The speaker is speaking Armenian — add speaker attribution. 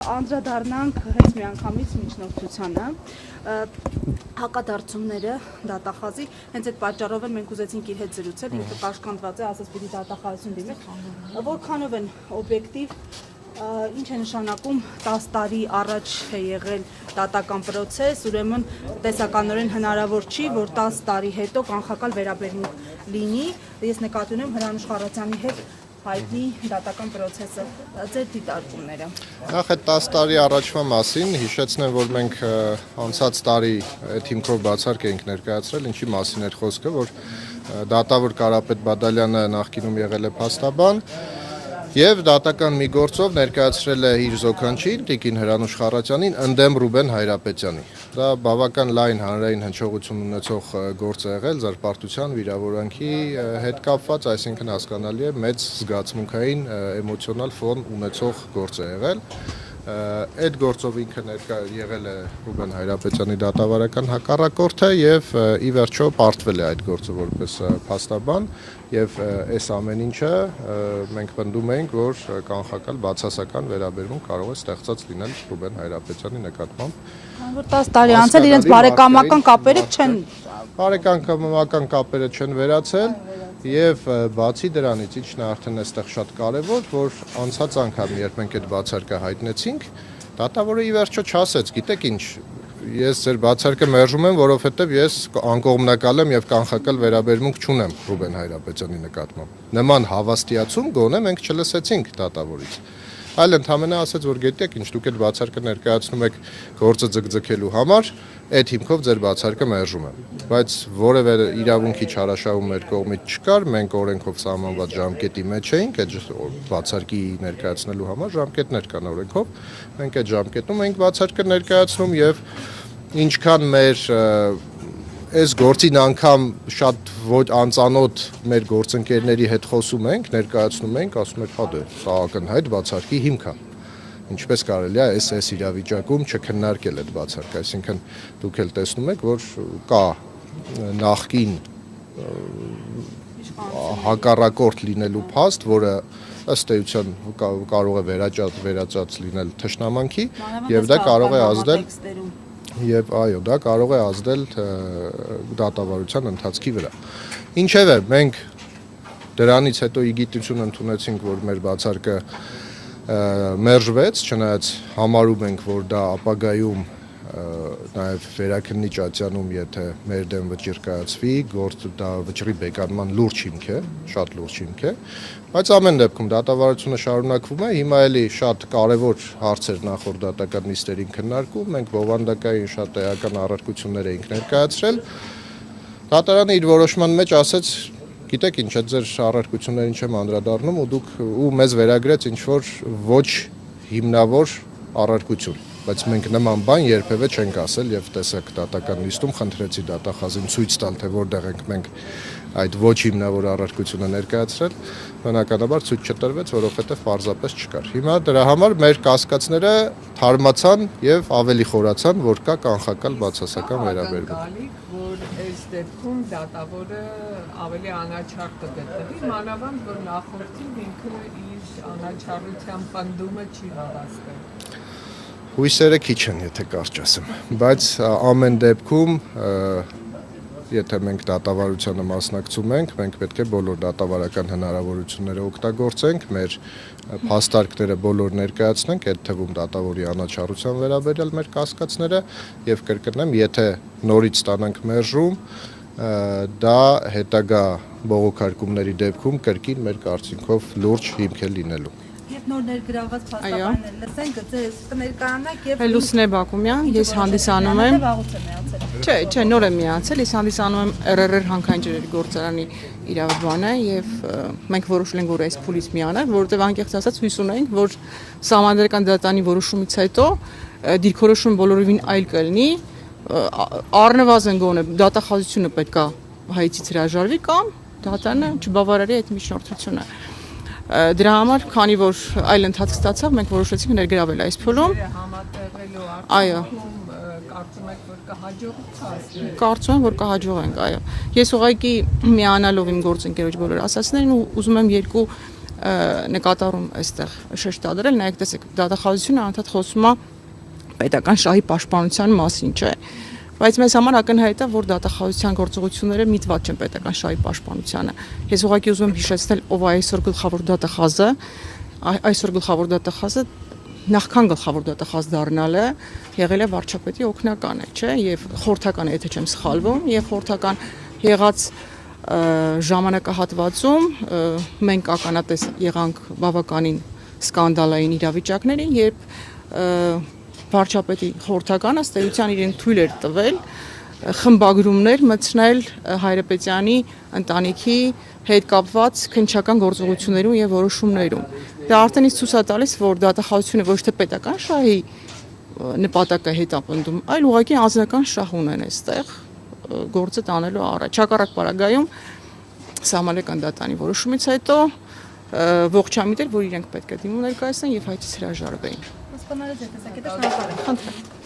Speaker 1: Անդրադառնանք հենց միանգամից միջնորդությանը, հակադարձումները դատախազի, հենց այդ պատճառով էլ մենք ուզեցինք իր հետ զրուցել, ինքը կաշկանդված է, ասաց պիտի դատախազություն դիմի, որքանով են օբյեկտիվ, ինչ է նշանակում 10 տարի առաջ է եղել դատական պրոցես, ուրեմն տեսականորեն հնարավոր չի, որ 10 տարի հետո կանխակալ վերաբերմունք լինի, ես նկատի ունեմ Հրանուշ Խառատյանի հետ հայտնի դատական պրոցեսը, ձեր դիտարկումները։
Speaker 2: Նախ այդ 10 տարի առաջվա մասին հիշեցնեմ, որ մենք անցած տարի այդ հիմքով բացարկ էինք ներկայացրել, ինչի մասին էր խոսքը, որ դատավոր Կարապետ Բադալյանը նախկինում եղել է փաստաբան եւ դատական մի գործով ներկայացրել է իր զոքանչին Տիկին Հրանուշ Խառատյանին ընդդեմ Ռուբեն Հայրապետյանի։ Դա բավական լայն հանրային հնչողություն ունեցող գործ է եղել զրպարտության վիրավորանքի հետ կապված, այսինքն հասկանալի է մեծ զգացմունքային էմոցիոնալ ֆոն ունեցող գործ է եղել։ Այդ գործով ինքը ներկա եղել է Ռուբեն Հայրապետյանի դատավարական հակառակորդը եւ ի վերջո պարտվել է այդ գործը որպես փաստաբան եւ այս ամեն ինչը մենք պնդում ենք, որ կանխակալ բացասական վերաբերմունք կարող է ստեղծած լինել Ռուբեն Հայրապետյանի նկատմամբ։
Speaker 1: Որ 10 տարի անցել իրենց բարեկամական կապերը չեն
Speaker 2: բարեկամական կապերը չեն վերացել եւ բացի դրանից ինչն է արդեն այստեղ շատ կարեւոր, որ անցած անգամ երբ մենք այդ բացարկը հայտնեցինք, դատավորը ի վերջո չասեց, գիտեք ինչ, ես ձեր բացարկը մերժում եմ, որովհետեւ ես անկողմնակալ եմ եւ կանխակալ վերաբերմունք չունեմ Ռուբեն Հայրապետյանի նկատմամբ։ Նման հավաստիացում գոնե մենք չլսեցինք դատավորից։ Այլ ընդհանրապես ասաց, որ գիտեք ինչ, դուք այդ բացարկը ներկայացնում եք գործը ձգձգելու համար, այդ հիմքով ձեր բացարկը մերժում եմ, բայց որևէ իրավունքի չարաշահում մեր կողմից չկար, մենք օրենքով սահմանված ժամկետի մեջ էինք, այդ բացարկի ներկայացնելու համար ժամկետներ կան օրենքով, մենք այդ ժամկետում էինք բացարկը ներկայացնում եւ ինչքան մեր այս գործին անգամ շատ ոչ անծանոթ մեր գործընկերների հետ խոսում ենք, ներկայացնում ենք, ասում ենք, հա դե սա ակնհայտ բացարկի հիմք է։ Ինչպես կարելի է այս իրավիճակում չքննարկել այդ բացարկը, այսինքն դուք էլ տեսնում եք, որ կա նախկին հակառակորդ լինելու փաստ, որը ըստ էության կարող է վերաճած լինել թշնամանքի եւ դա կարող է ազդել Եվ այո, դա կարող է ազդել դատավարության ընթացքի վրա։ Ինչևէ, մենք դրանից հետո իգիտություն ընդունեցինք, որ մեր բացարկը մերժվեց, չնայած համարում ենք, որ դա ապագայում նաև վերաքննիչ ատյանում, եթե մեր դեմ վճիռ կայացվի, դա վճռի բեկանման լուրջ հիմք է, շատ լուրջ հիմք է, բայց ամեն դեպքում դատավարությունը շարունակվում է, հիմա էլի շատ կարևոր հարցեր նախորդ դատական նիստերին քննարկում, մենք բովանդակային շատ էական առարկություններ էինք ներկայացրել, դատարանը իր որոշման մեջ ասեց, գիտեք ինչ, այդ ձեր առարկություններին չեմ անդրադառնում ու մեզ վերագրեց ինչ-որ ոչ հիմնավոր առարկություն, բայց մենք նման բան երբևէ չենք ասել եւ տեսեք դատական նիստում խնդրեցի դատախազին ցույց տալ, թե որտեղ ենք մենք այդ ոչ հիմնավոր առարկությունը ներկայացրել, բնականաբար ցույց չտրվեց, որովհետեւ պարզապես չկար։ Հիմա դրա համար մեր կասկածները թարմացան եւ ավելի խորացան, որ կա կանխակալ բացասական վերաբերմունք։
Speaker 3: Որ այս դեպքում դատավորը ավելի անաչառ կգտնվի, մանավանդ որ նախորդին ինքը իր անաչառության պնդումը չի հավաստել։
Speaker 2: Հույսերը քիչ են, եթե կարճ ասեմ, բայց ամեն դեպքում, եթե մենք դատավարությանը մասնակցում ենք, մենք պետք է բոլոր դատավարական հնարավորությունները օգտագործենք, մեր փաստարկները բոլոր ներկայացնենք, այդ թվում դատավորի անաչառության վերաբերյալ մեր կասկածները եւ կրկնեմ, եթե նորից ստանանք մերժում, դա հետագա բողոքարկումների դեպքում կրկին մեր կարծիքով լուրջ հիմք է լինելու։
Speaker 1: Նոր ներգրաված փաստաբաններ լսենք, ձեզ կներկայանաք եւ
Speaker 4: Լուսնե Բակումյան, ես հանդիսանում եմ Չէ, նոր եմ միացել, ես հանդիսանում եմ ՌՌ հանքային ջրերի գործարանի իրավաբանը եւ մենք որոշել ենք, որ այս փուլից միանանք, որովհետեւ անկեղծ ասած հույս ունենք, որ սահմանադրական դատարանի որոշումից հետո դիրքորոշումը բոլորովին այլ կլինի, առնվազն գոնե դատախազությունը պետքա հայցից հրաժարվի կամ դատարանը չբավարարի այդ միջնորդությունը։ Դրա համար, քանի որ այլ ընթացք ստացավ, մենք որոշեցինք ներգրավել այս փուլում։
Speaker 3: Համատեղելու
Speaker 4: Այո։
Speaker 3: Կարծում եք, որ կհաջողի։
Speaker 4: Կարծում եմ, որ կհաջողենք, այո։ Ես ուղղակի միանալով իմ գործընկերոջ բոլոր ասածներին ու ուզում եմ երկու նկատառում այստեղ շեշտադրել, նայեք տեսեք, դատախազությունը անդադ խոսում է պետական շահի պաշտպանության մասին, չէ։ Բայց մեզ համար ակնհայտ է, որ դատախազության գործողությունները միտված չեն պետական շահի պաշտպանությանը։ Ես ուղղակի ուզում եմ հիշեցնել, ով է այսօր գլխավոր դատախազը, այսօր գլխավոր դատախազը նախքան գլխավոր դատախազ դառնալը եղել է վարչապետի օգնականը, չէ, եւ խորհրդական է, եթե չեմ սխալվում, եւ խորհրդական եղած ժամանակահատվածում մենք ականատես եղանք բավականին սկանդալային իրավիճակներին, երբ վարչապետի խորհրդականը ըստ էության իրեն թույլ էր տվել խմբագրումներ մտցնել Հայրապետյանի ընտանիքի հետ կապված քննչական գործողություններում եւ որոշումներում։ Դա արդեն իսկ ցույց է տալիս, որ դատախազությունը ոչ թե պետական շահի նպատակը հետապնդում, այլ ուղղակի անձնական շահ ունեն այստեղ գործը տանելու առաջ։ Հակառակ պարագայում սահմանական դատանի որոշումից հետո ողջամիտ էր, որ իրենք պետք է դիմում ներկայացնեն եւ հայտից հրաժարվեին։
Speaker 1: Սպաները ձեր տեսակետը շնորհակալ եմ։
Speaker 4: Խնդրեմ։